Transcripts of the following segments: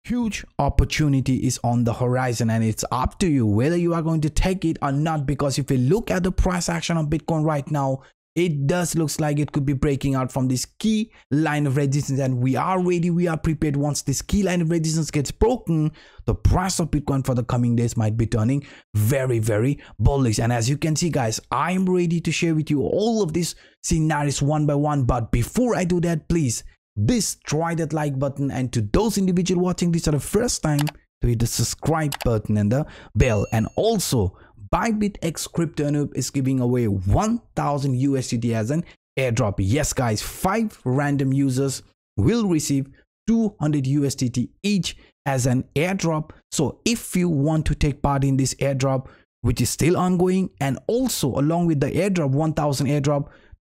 Huge opportunity is on the horizon, and it's up to you whether you are going to take it or not, because if you look at the price action of Bitcoin right now, it does looks like it could be breaking out from this key line of resistance, and we are ready, we are prepared. Once this key line of resistance gets broken, the price of Bitcoin for the coming days might be turning very, very bullish. And as you can see, guys, I am ready to share with you all of these scenarios one by one. But before I do that, please try that like button, and to those individuals watching this for the first time, to hit the subscribe button and the bell. And also, Bybit x CryptoAnup is giving away 1000 USDT as an airdrop. Yes guys, 5 random users will receive 200 USDT each as an airdrop. So if you want to take part in this airdrop, which is still ongoing, and also along with the airdrop 1000 airdrop,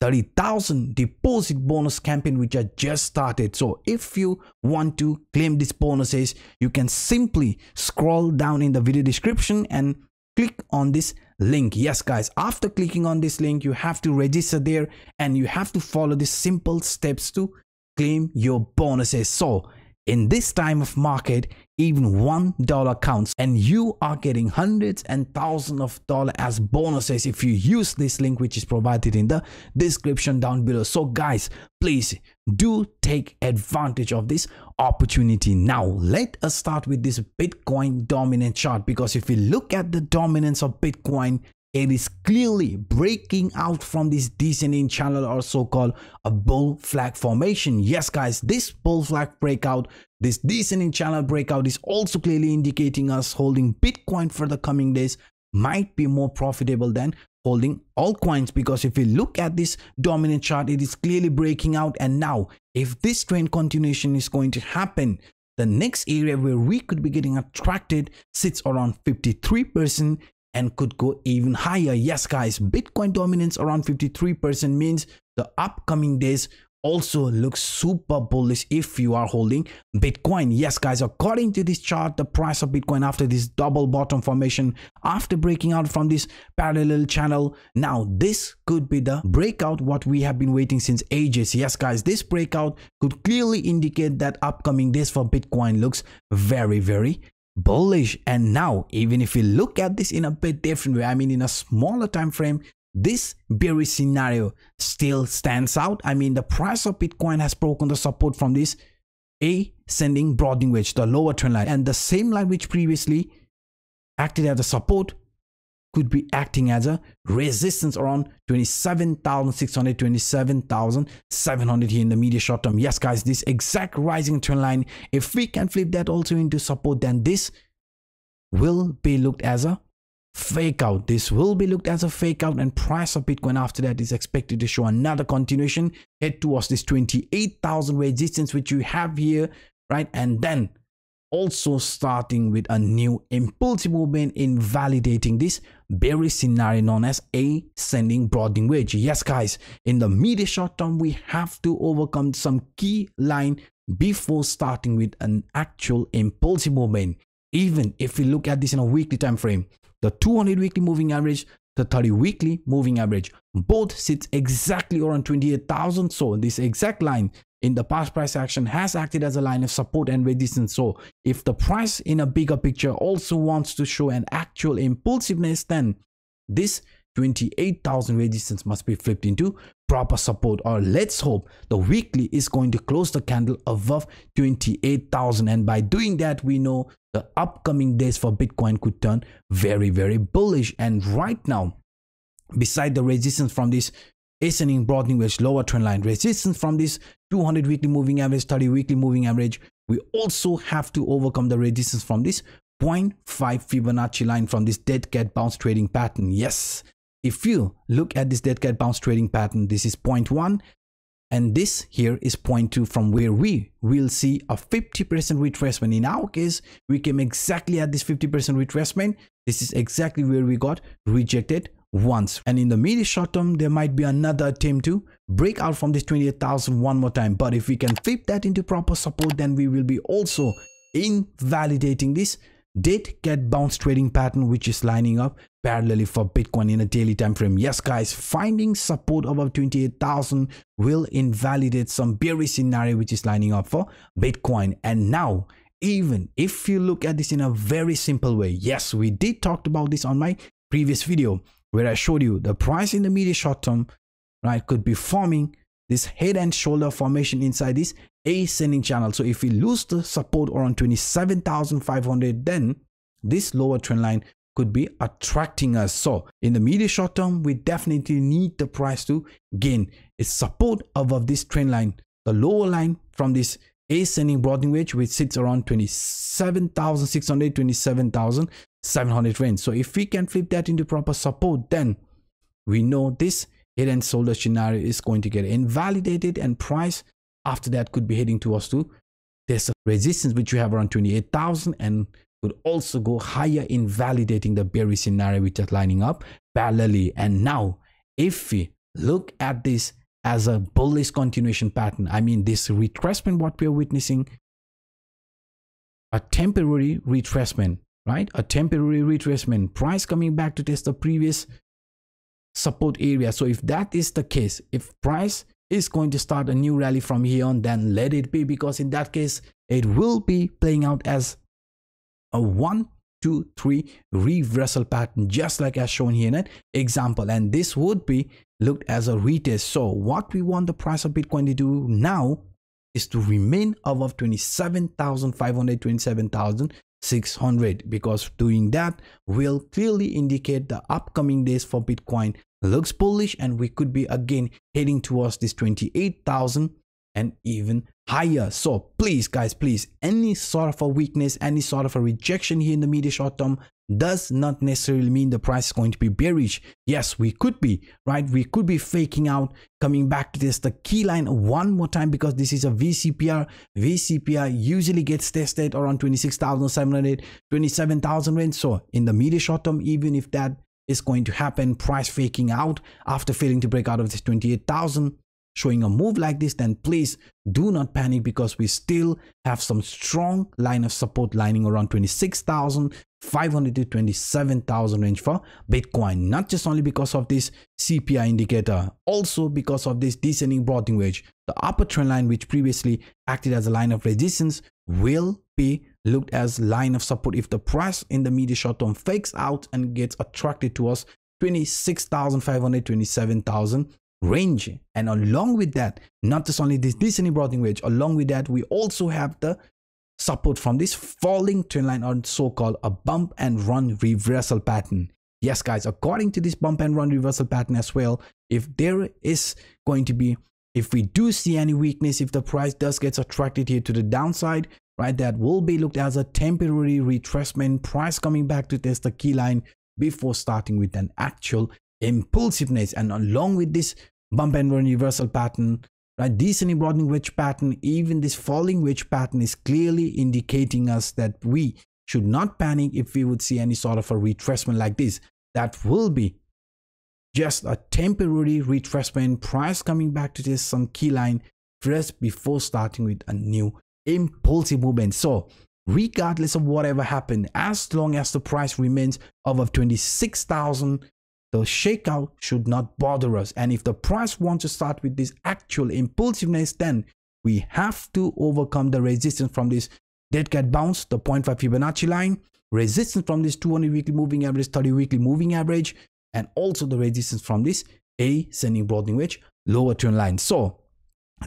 30,000 deposit bonus campaign which I just started. So if you want to claim these bonuses, you can simply scroll down in the video description and click on this link. Yes guys, after clicking on this link, you have to register there and you have to follow the simple steps to claim your bonuses. So in this time of market, even $1 counts, and you are getting hundreds and thousands of dollars as bonuses if you use this link which is provided in the description down below. So guys, please do take advantage of this opportunity. Now let us start with this Bitcoin dominant chart, because if we look at the dominance of Bitcoin, it is clearly breaking out from this descending channel, or so-called a bull flag formation. Yes guys, this bull flag breakout, this descending channel breakout is also clearly indicating us holding Bitcoin for the coming days might be more profitable than holding altcoins, because if you look at this dominant chart, it is clearly breaking out. And now if this trend continuation is going to happen, the next area where we could be getting attracted sits around 53% and could go even higher. Yes guys, Bitcoin dominance around 53% means the upcoming days also looks super bullish if you are holding Bitcoin. Yes guys, according to this chart, the price of Bitcoin after this double bottom formation, after breaking out from this parallel channel, now this could be the breakout what we have been waiting since ages. Yes guys, this breakout could clearly indicate that upcoming days for Bitcoin looks very, very bullish. And now even if you look at this in a bit different way, I mean in a smaller time frame, this bearish scenario still stands out. I mean the price of Bitcoin has broken the support from this ascending broadening wedge, the lower trend line, and the same line which previously acted as a support could be acting as a resistance around 27,600, 27,700 here in the medium short term. Yes guys, this exact rising trend line, if we can flip that also into support, then this will be looked as a fake out. This will be looked as a fake out, and price of Bitcoin after that is expected to show another continuation, head towards this 28,000 resistance which you have here, right? And then also starting with a new impulsive movement in validating this bearish scenario known as ascending broadening wedge. Yes guys, in the medium short term, we have to overcome some key line before starting with an actual impulsive movement. Even if we look at this in a weekly time frame, the 200 weekly moving average, the 30 weekly moving average, both sits exactly around 28,000. So this exact line in the past price action has acted as a line of support and resistance. So if the price in a bigger picture also wants to show an actual impulsiveness, then this 28,000 resistance must be flipped into proper support, or let's hope the weekly is going to close the candle above 28,000. And by doing that, we know the upcoming days for Bitcoin could turn very, very bullish. And right now, beside the resistance from this ascending broadening wedge lower trend line, resistance from this 200 weekly moving average, 30 weekly moving average, we also have to overcome the resistance from this 0.5 Fibonacci line from this dead cat bounce trading pattern. Yes, if you look at this dead cat bounce trading pattern, this is 0.1 and this here is 0.2, from where we will see a 50% retracement. In our case, we came exactly at this 50% retracement. This is exactly where we got rejected once. And in the medium short term, there might be another attempt to break out from this 28,000 one more time. But if we can flip that into proper support, then we will be also invalidating this dead cat bounce trading pattern which is lining up parallelly for Bitcoin in a daily time frame. Yes guys, finding support above 28,000 will invalidate some bearish scenario which is lining up for Bitcoin. And now even if you look at this in a very simple way, yes, we did talk about this on my previous video where I showed you the price in the medium short term, right, could be forming this head and shoulder formation inside this ascending channel. So if we lose the support around 27,500, then this lower trend line could be attracting us. So in the medium short term, we definitely need the price to gain its support above this trend line, the lower line from this ascending broadening wedge, which sits around 27,600, 27,700 range. So if we can flip that into proper support, then we know this head and shoulder scenario is going to get invalidated, and price after that could be heading towards to there's a resistance which we have around 28,000, and could also go higher, invalidating the bearish scenario which is lining up parallelly. And now if we look at this as a bullish continuation pattern, I mean this retracement what we are witnessing, a temporary retracement, right? A temporary retracement, price coming back to test the previous support area. So if that is the case, if price is going to start a new rally from here on, then let it be, because in that case it will be playing out as a 1, 2, 3 reversal pattern, just like as shown here in an example, and this would be looked as a retest. So what we want the price of Bitcoin to do now is to remain above 27,500, 27,600, because doing that will clearly indicate the upcoming days for Bitcoin looks bullish, and we could be again heading towards this 28,000 and even higher. So please guys, please, any sort of a weakness, any sort of a rejection here in the medium short term does not necessarily mean the price is going to be bearish. Yes, we could be, right? We could be faking out, coming back to this, the key line one more time, because this is a VCPR. VCPR usually gets tested around 26,700, 27,000 range. So in the medium short term, even if that is going to happen, price faking out after failing to break out of this 28,000, showing a move like this, then please do not panic, because we still have some strong line of support lining around 26,500 to 27,000 range for Bitcoin. Not just only because of this CPI indicator, also because of this descending broadening wedge. The upper trend line, which previously acted as a line of resistance, will be looked as line of support if the price in the medium short term fakes out and gets attracted towards 26,500, 27,000 range. And along with that, not just only this descending broadening wedge, along with that we also have the support from this falling trend line, or so-called a bump and run reversal pattern. Yes guys, according to this bump and run reversal pattern as well, if there is going to be, if we do see any weakness, if the price does get attracted here to the downside, right, that will be looked as a temporary retracement, price coming back to test the key line before starting with an actual impulsiveness. And along with this bump and run reversal pattern, right, descending broadening wedge pattern, even this falling wedge pattern is clearly indicating us that we should not panic if we would see any sort of a retracement like this. That will be just a temporary retracement, price coming back to this some key line first before starting with a new impulsive movement. So regardless of whatever happened, as long as the price remains above 26,000, the shakeout should not bother us. And if the price wants to start with this actual impulsiveness, then we have to overcome the resistance from this dead cat bounce, the 0.5 Fibonacci line, resistance from this 200 weekly moving average, 30 weekly moving average, and also the resistance from this ascending broadening wedge lower trend line. So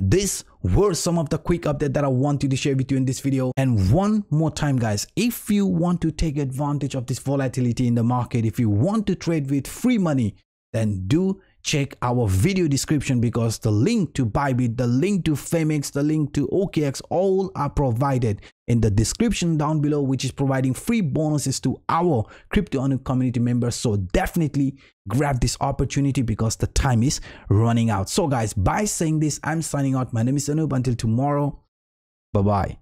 these were some of the quick updates that I wanted to share with you in this video. And one more time guys, if you want to take advantage of this volatility in the market, if you want to trade with free money, then do check our video description, because the link to Bybit, the link to Phemex, the link to OKX, all are provided in the description down below, which is providing free bonuses to our CryptoAnup community members. So definitely grab this opportunity, because the time is running out. So guys, by saying this, I'm signing out. My name is Anup. Until tomorrow, bye bye.